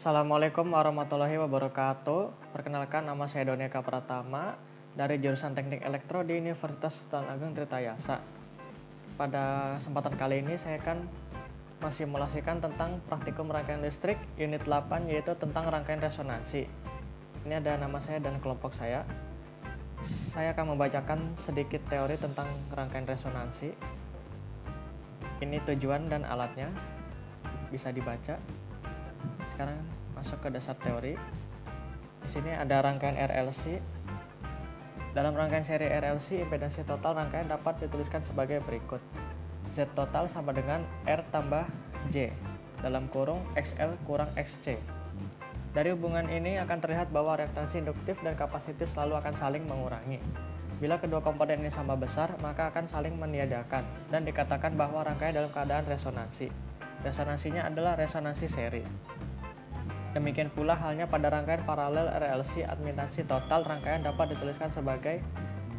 Assalamualaikum warahmatullahi wabarakatuh. Perkenalkan, nama saya Doni Eka Pratama dari jurusan Teknik Elektro di Universitas Sultan Ageng Tirtayasa. Pada kesempatan kali ini saya akan mensimulasikan tentang praktikum rangkaian listrik unit 8, yaitu tentang rangkaian resonansi. Ini ada nama saya dan kelompok saya. Saya akan membacakan sedikit teori tentang rangkaian resonansi. Ini tujuan dan alatnya, bisa dibaca. Sekarang masuk ke dasar teori. Di sini ada rangkaian RLC. Dalam rangkaian seri RLC, impedansi total rangkaian dapat dituliskan sebagai berikut. Z total sama dengan R tambah J dalam kurung XL kurang XC. Dari hubungan ini akan terlihat bahwa reaktansi induktif dan kapasitif selalu akan saling mengurangi. Bila kedua komponen ini sama besar, maka akan saling meniadakan dan dikatakan bahwa rangkaian dalam keadaan resonansi. Resonansinya adalah resonansi seri. Demikian pula halnya pada rangkaian paralel RLC, admitansi total rangkaian dapat dituliskan sebagai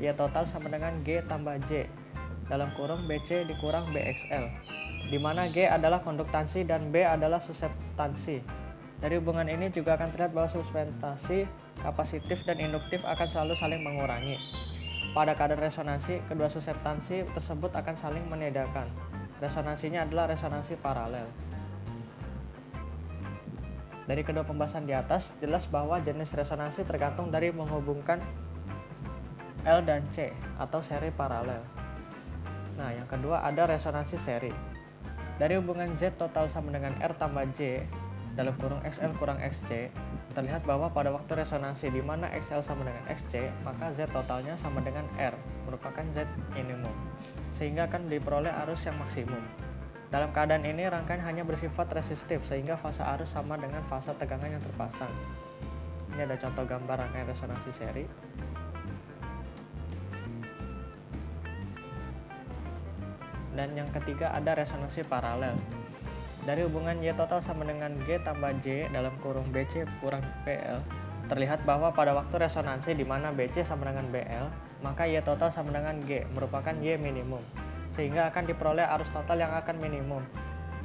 Y total sama dengan G tambah J dalam kurung BC dikurang BXL, di mana G adalah konduktansi dan B adalah suseptansi. Dari hubungan ini juga akan terlihat bahwa suseptansi, kapasitif, dan induktif akan selalu saling mengurangi. Pada keadaan resonansi, kedua suseptansi tersebut akan saling meniadakan. Resonansinya adalah resonansi paralel. Dari kedua pembahasan di atas, jelas bahwa jenis resonansi tergantung dari menghubungkan L dan C atau seri paralel. Nah, yang kedua ada resonansi seri. Dari hubungan Z total sama dengan R tambah J dalam kurung XL kurang XC, terlihat bahwa pada waktu resonansi di mana XL sama dengan XC, maka Z totalnya sama dengan R, merupakan Z minimum, sehingga akan diperoleh arus yang maksimum. Dalam keadaan ini, rangkaian hanya bersifat resistif, sehingga fase arus sama dengan fase tegangan yang terpasang. Ini ada contoh gambar rangkaian resonansi seri. Dan yang ketiga ada resonansi paralel. Dari hubungan Y total sama dengan G tambah J dalam kurung BC kurang BL, terlihat bahwa pada waktu resonansi di mana BC sama dengan BL, maka Y total sama dengan G, merupakan Y minimum, sehingga akan diperoleh arus total yang akan minimum.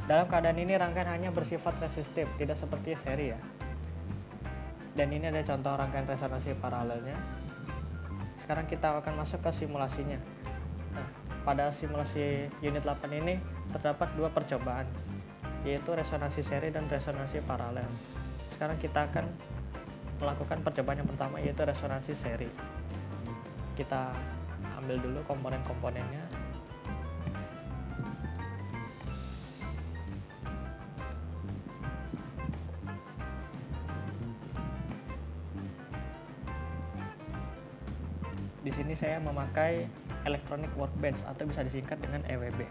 Dalam keadaan ini, rangkaian hanya bersifat resistif, tidak seperti seri ya. Dan ini ada contoh rangkaian resonansi paralelnya. Sekarang kita akan masuk ke simulasinya. Nah, pada simulasi unit 8 ini terdapat dua percobaan, yaitu resonansi seri dan resonansi paralel. Sekarang kita akan melakukan percobaan yang pertama, yaitu resonansi seri. Kita ambil dulu komponen-komponennya. Di sini saya memakai electronic workbench atau bisa disingkat dengan EWB.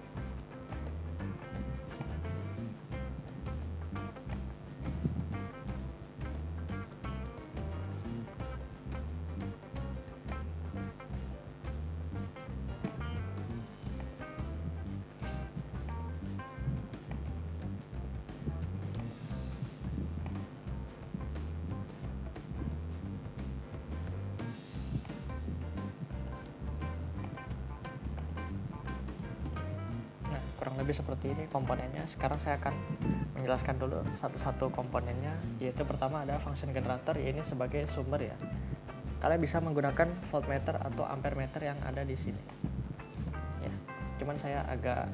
Kurang lebih seperti ini komponennya. Sekarang saya akan menjelaskan dulu satu-satu komponennya, yaitu pertama ada function generator, ini sebagai sumber ya. Kalian bisa menggunakan voltmeter atau ampermeter yang ada di sini ya, cuman saya agak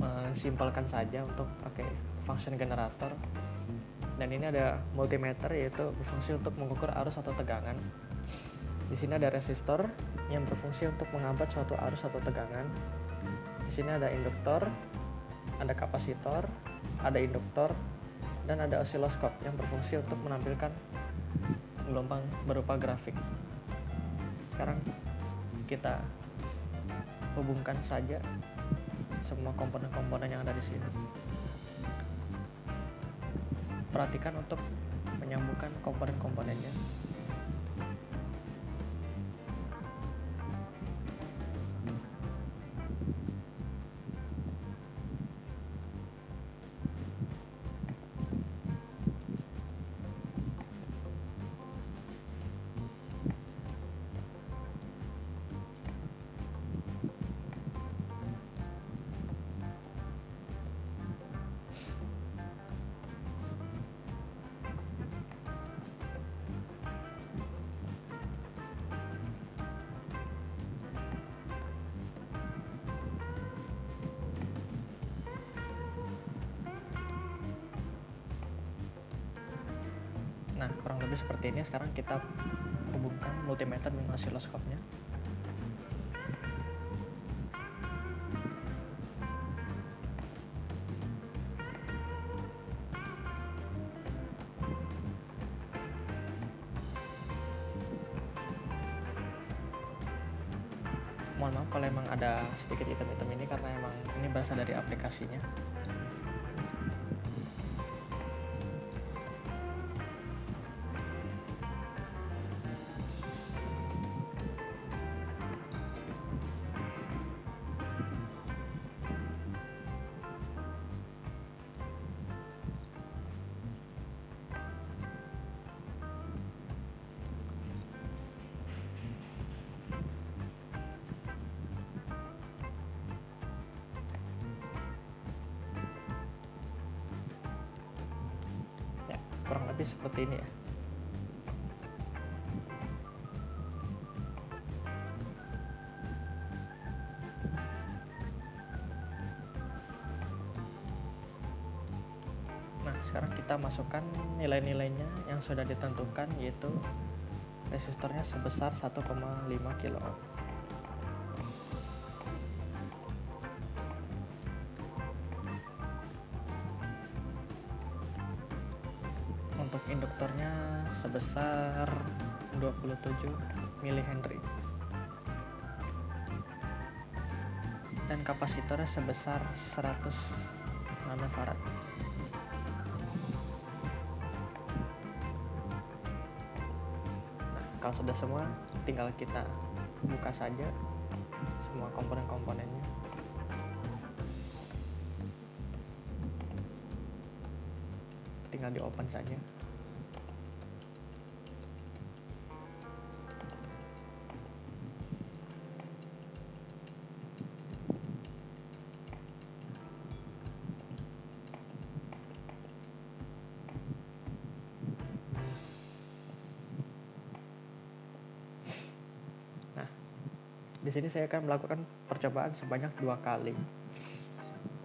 mensimpelkan saja untuk pakai function generator. Dan ini ada multimeter, yaitu berfungsi untuk mengukur arus atau tegangan. Di sini ada resistor yang berfungsi untuk menghambat suatu arus atau tegangan. Di sini ada induktor, ada kapasitor, ada induktor, dan ada osiloskop yang berfungsi untuk menampilkan gelombang berupa grafik. Sekarang kita hubungkan saja semua komponen-komponen yang ada di sini. Perhatikan untuk menyambungkan komponen-komponennya. Nah, kurang lebih seperti ini. Sekarang kita hubungkan multimeter dengan osiloskopnya. Mohon maaf kalau emang ada sedikit hitam-hitam ini, karena emang ini berasal dari aplikasinya. Kurang lebih seperti ini ya. Nah, sekarang kita masukkan nilai-nilainya yang sudah ditentukan, yaitu resistornya sebesar 1,5 kilo ohm. Untuk induktornya sebesar 27 mH dan kapasitornya sebesar 100 nanofarad. Nah, kalau sudah semua, tinggal kita buka saja semua komponen-komponennya. Tinggal di open saja. Nah, di sini saya akan melakukan percobaan sebanyak 2 kali.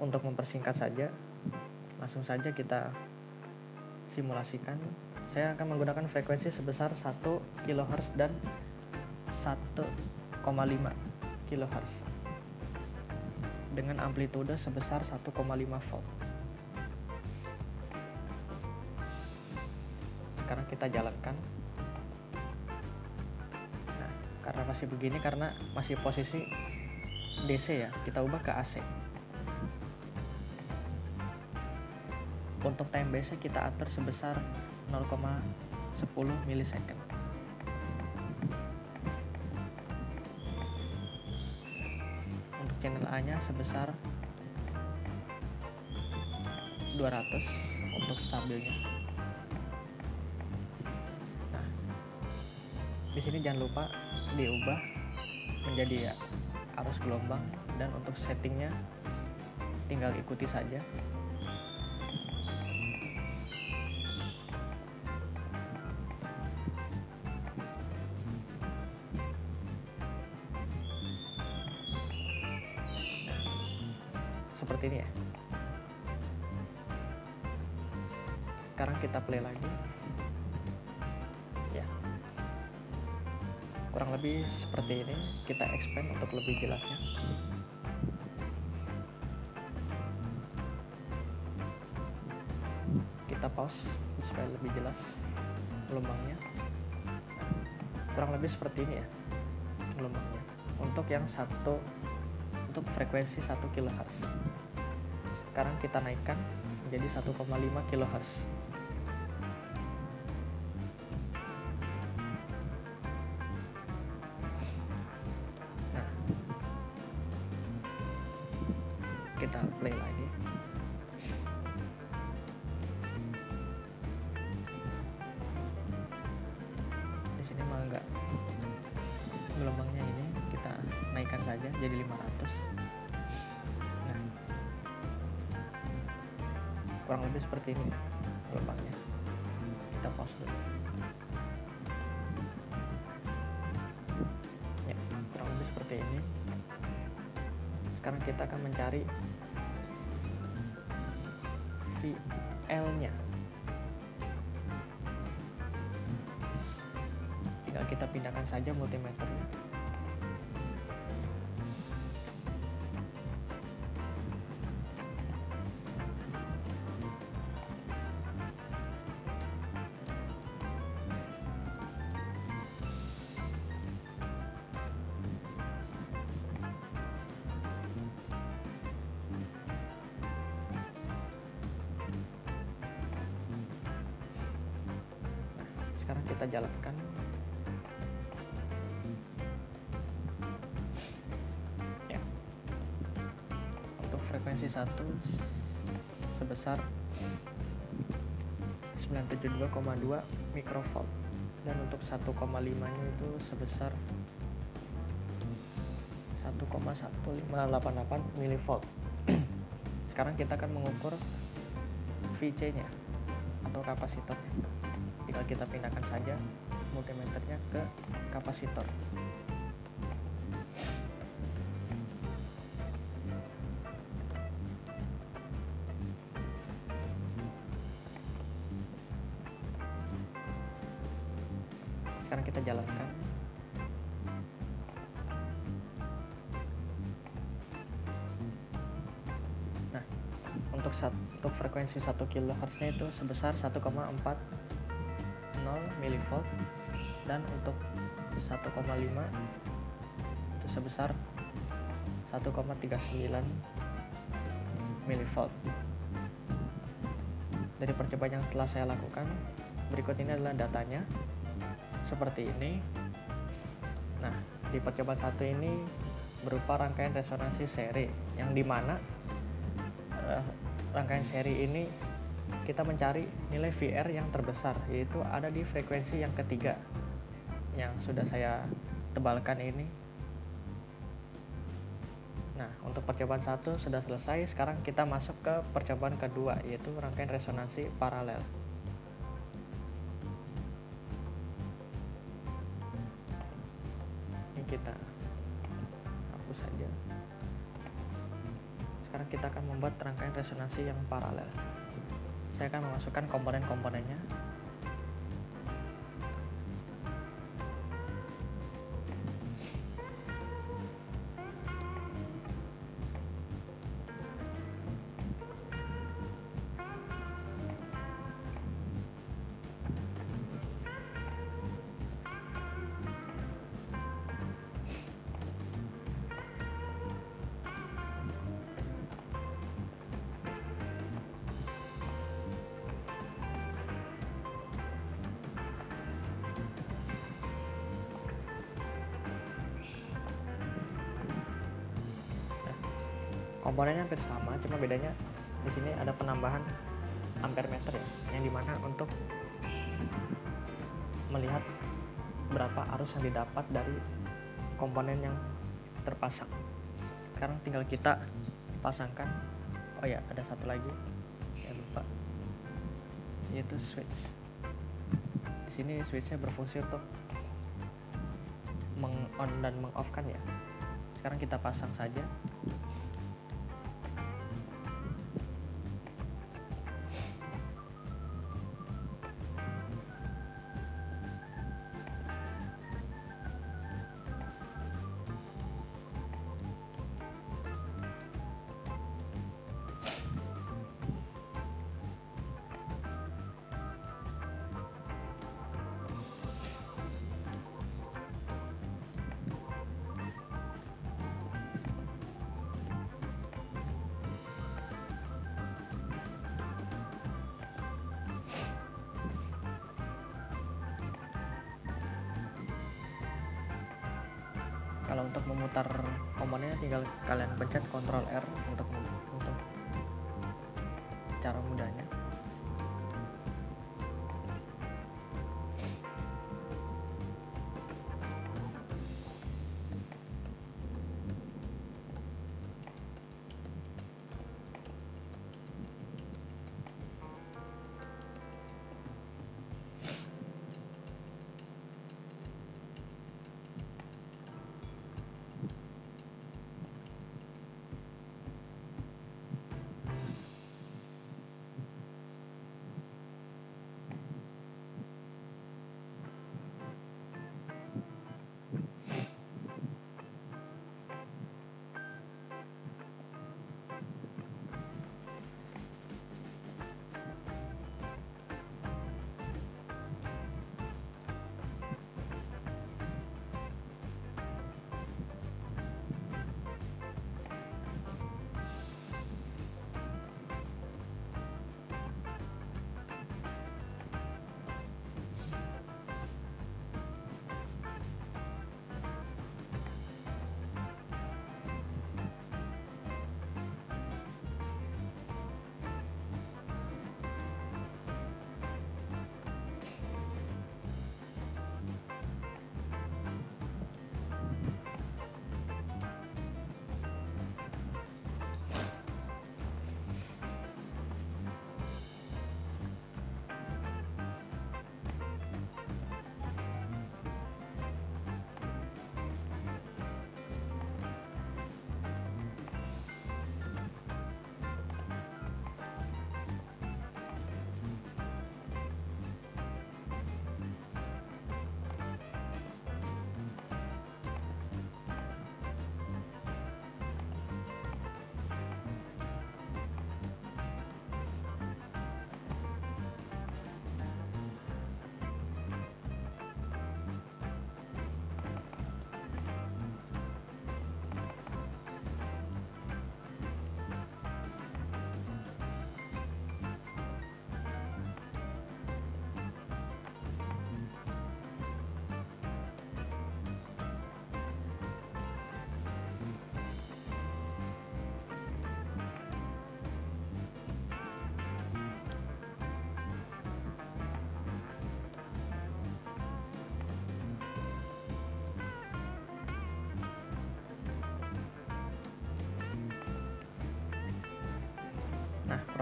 Untuk mempersingkat saja, langsung saja kita simulasikan. Saya akan menggunakan frekuensi sebesar 1 kHz dan 1,5 kHz dengan amplitude sebesar 1,5 volt. Sekarang kita jalankan. Nah, karena masih begini, karena masih posisi DC ya, kita ubah ke AC. Untuk time base kita atur sebesar 0,10 milisecond. Untuk channel A-nya sebesar 200 untuk stabilnya. Nah, di sini jangan lupa diubah menjadi ya arus gelombang, dan untuk settingnya tinggal ikuti saja. Seperti ini ya. Sekarang kita play lagi. Ya. Kurang lebih seperti ini. Kita expand untuk lebih jelasnya. Kita pause supaya lebih jelas gelombangnya. Kurang lebih seperti ini ya gelombangnya. Untuk yang satu, untuk frekuensi 1 kHz. Sekarang kita naikkan menjadi 1,5 kHz. Nah, kita play lagi. Di sini malah enggak, gelombangnya ini kita naikkan saja jadi 500. Kurang lebih seperti ini gelombangnya. Kita pause dulu. Ya, kurang lebih seperti ini. Sekarang kita akan mencari VL-nya. tinggal kita pindahkan saja multimeternya. Sekarang kita jalankan. Ya. Untuk frekuensi 1 sebesar 972,2 mikrovolt, dan untuk 1,5 nya itu sebesar 1,1588 milivolt. Sekarang kita akan mengukur VC nya atau kapasitornya. Tinggal kita pindahkan saja multimeternya ke kapasitor. Sekarang kita jalankan. Nah, untuk frekuensi 1 kHz nya itu sebesar 1,40 milivolt, dan untuk 1,5 itu sebesar 1,39 milivolt. Dari percobaan yang telah saya lakukan, berikut ini adalah datanya seperti ini. Nah, di percobaan 1 ini berupa rangkaian resonansi seri, yang dimana rangkaian seri ini kita mencari nilai VR yang terbesar, yaitu ada di frekuensi yang ketiga yang sudah saya tebalkan ini. Nah, untuk percobaan 1 sudah selesai. Sekarang kita masuk ke percobaan kedua, yaitu rangkaian resonansi paralel. Ini kita hapus saja. Sekarang kita akan membuat rangkaian resonansi yang paralel. Saya akan memasukkan komponen-komponennya. Komponennya hampir sama, cuma bedanya di sini ada penambahan ampere meter ya, yang dimana untuk melihat berapa arus yang didapat dari komponen yang terpasang. Sekarang tinggal kita pasangkan. Oh ya, ada satu lagi saya lupa, yaitu switch. Di sini switchnya berfungsi untuk meng-on dan meng-off kan ya. Sekarang kita pasang saja. Kalau untuk memutar komponennya tinggal kalian pencet Ctrl R untuk cara mudahnya.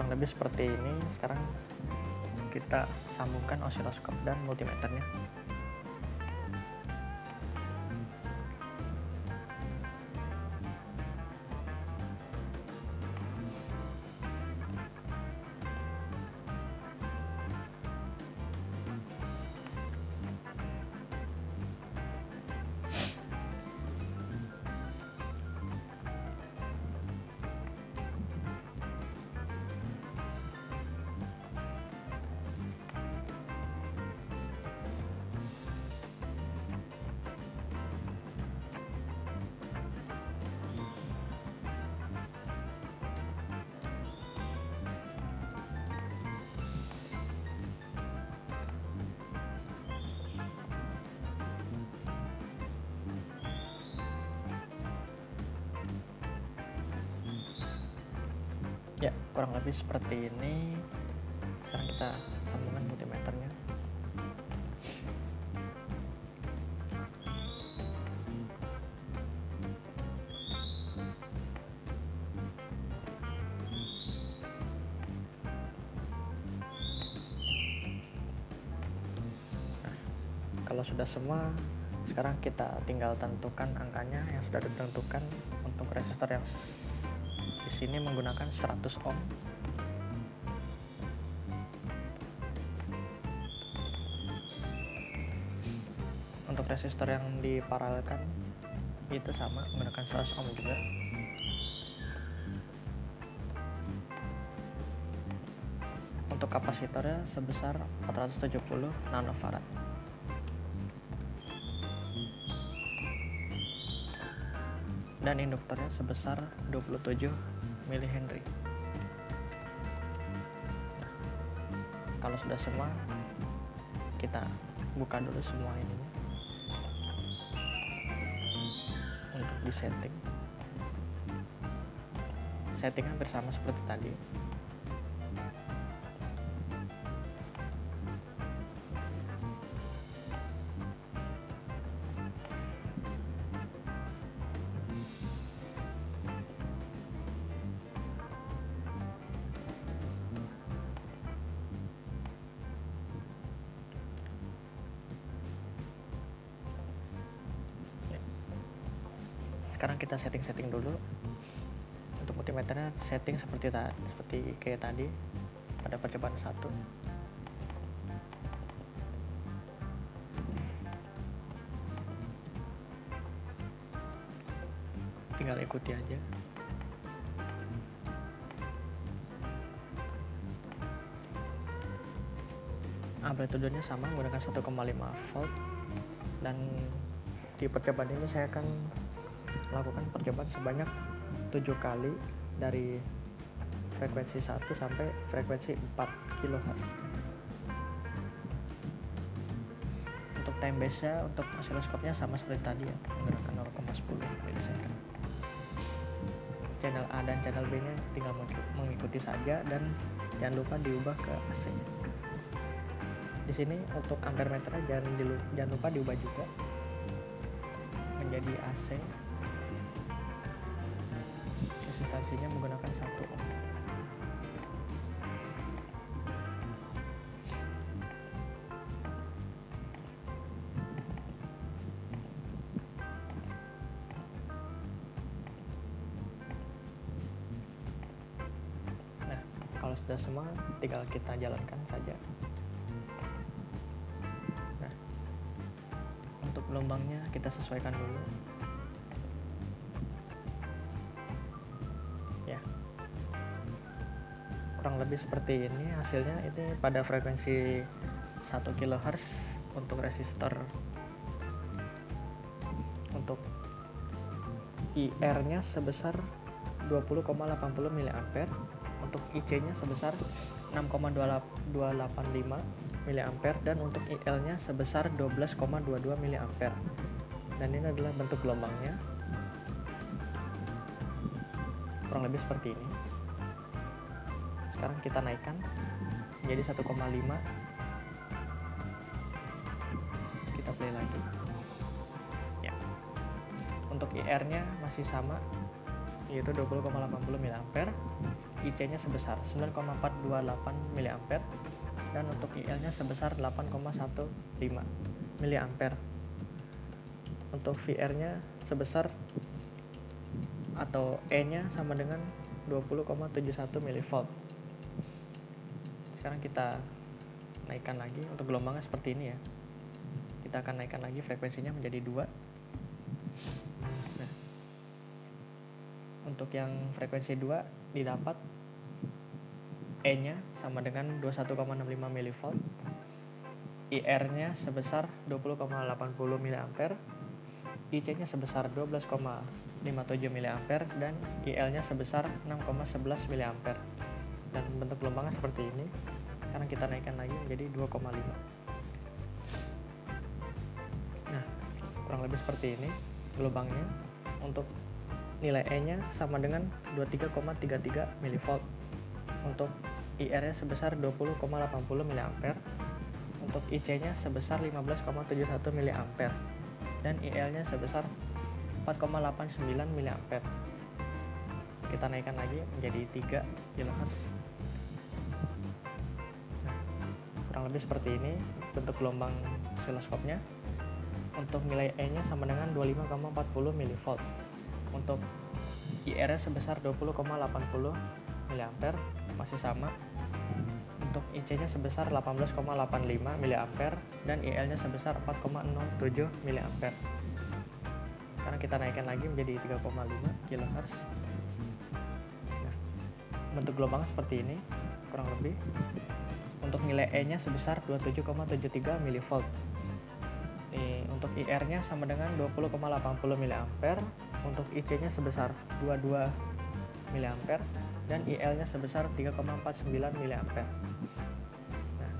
kurang lebih seperti ini. Sekarang kita sambungkan osiloskop dan multimeternya. Ya, kurang lebih seperti ini. Sekarang kita sambungkan multimeternya. Nah, kalau sudah semua, sekarang kita tinggal tentukan angkanya yang sudah ditentukan. Untuk resistor yang di sini menggunakan 100 ohm. Untuk resistor yang diparalelkan itu sama, menggunakan 100 ohm juga. Untuk kapasitornya sebesar 470 nanofarad. Dan induktornya sebesar 27 mH. Kalau sudah semua, kita buka dulu semua ini untuk disetting. Setting hampir sama seperti tadi. Sekarang kita setting dulu. Untuk multimeternya setting seperti kayak tadi pada percobaan 1. Tinggal ikuti aja. Amplitudenya sama, menggunakan 1,5 volt. Dan di percobaan ini saya akan melakukan percobaan sebanyak 7 kali dari frekuensi 1 sampai frekuensi 4 kHz. Untuk time base-nya, untuk osiloskopnya sama seperti tadi ya, menggunakan 0,10 milisecond. Channel A dan channel B-nya tinggal mengikuti saja, dan jangan lupa diubah ke AC. Di sini untuk ampere meternya jangan lupa diubah juga menjadi AC. Resistansinya menggunakan 1 ohm. Nah, kalau sudah semua, tinggal kita jalankan saja. Nah, untuk gelombangnya kita sesuaikan dulu. Kurang lebih seperti ini hasilnya. Ini pada frekuensi 1 kHz untuk resistor. Untuk IR-nya sebesar 20,80 mA, untuk IC-nya sebesar 6,285 mA, dan untuk IL-nya sebesar 12,22 mA. Dan ini adalah bentuk gelombangnya. Kurang lebih seperti ini. Sekarang kita naikkan menjadi 1,5. Kita play lagi. Ya. Untuk IR-nya masih sama, yaitu 20,80 mA. IC-nya sebesar 9,428 mA dan untuk IL-nya sebesar 8,15 mA. Untuk VR-nya sebesar atau E-nya sama dengan 20,71 mV. Sekarang kita naikkan lagi. Untuk gelombangnya seperti ini ya. Kita akan naikkan lagi frekuensinya menjadi 2. Nah, untuk yang frekuensi 2 didapat E-nya sama dengan 21,65 mV, IR-nya sebesar 20,80 mA, IC-nya sebesar 12,57 mA, dan IL-nya sebesar 6,11 mA. Dan bentuk gelombangnya seperti ini. Sekarang kita naikkan lagi menjadi 2,5. Nah, kurang lebih seperti ini gelombangnya. Untuk nilai E-nya sama dengan 23,33 mV. Untuk IR-nya sebesar 20,80 mA. Untuk IC-nya sebesar 15,71 mA. Dan IL-nya sebesar 4,89 mA. Kita naikkan lagi menjadi 3 kHz. Nah, kurang lebih seperti ini bentuk gelombang osiloskopnya. Untuk nilai E-nya sama dengan 25,40 mV. Untuk IR-nya sebesar 20,80 mA, masih sama. Untuk IC-nya sebesar 18,85 mA dan IL-nya sebesar 4,07 mA. Sekarang kita naikkan lagi menjadi 3,5 kHz. Nah, bentuk gelombang seperti ini kurang lebih. Untuk nilai E-nya sebesar 27,73 mV. Untuk IR-nya sama dengan 20,80 mA. Untuk IC-nya sebesar 22 mA dan IL-nya sebesar 3,49 mA. Nah,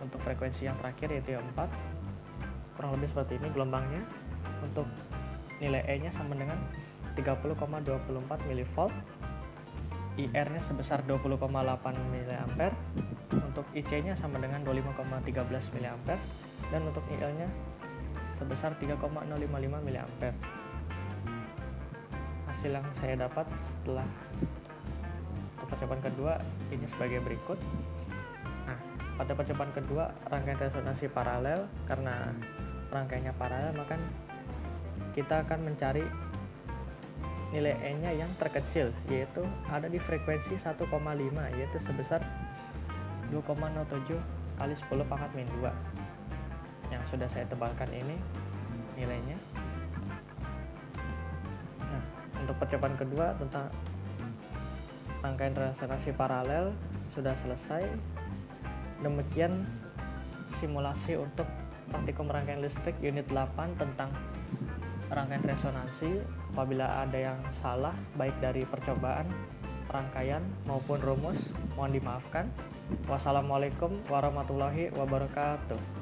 untuk frekuensi yang terakhir yaitu yang 4, kurang lebih seperti ini gelombangnya. Untuk nilai E-nya sama dengan 30,24 mV, IR-nya sebesar 20,8 mA, untuk IC-nya sama dengan 25,13 mA, dan untuk IL-nya sebesar 3,055 mA. Hasil yang saya dapat setelah percobaan kedua ini sebagai berikut. Nah, pada percobaan kedua rangkaian resonansi paralel, karena rangkaiannya paralel maka kita akan mencari nilai E-nya yang terkecil, yaitu ada di frekuensi 1,5, yaitu sebesar 2,07 kali 10⁻². Yang sudah saya tebalkan ini nilainya. Nah, untuk percobaan kedua tentang rangkaian resonansi paralel sudah selesai. Demikian simulasi untuk praktikum rangkaian listrik unit 8 tentang rangkaian resonansi. Apabila ada yang salah baik dari percobaan, rangkaian maupun rumus, mohon dimaafkan. Wassalamualaikum warahmatullahi wabarakatuh.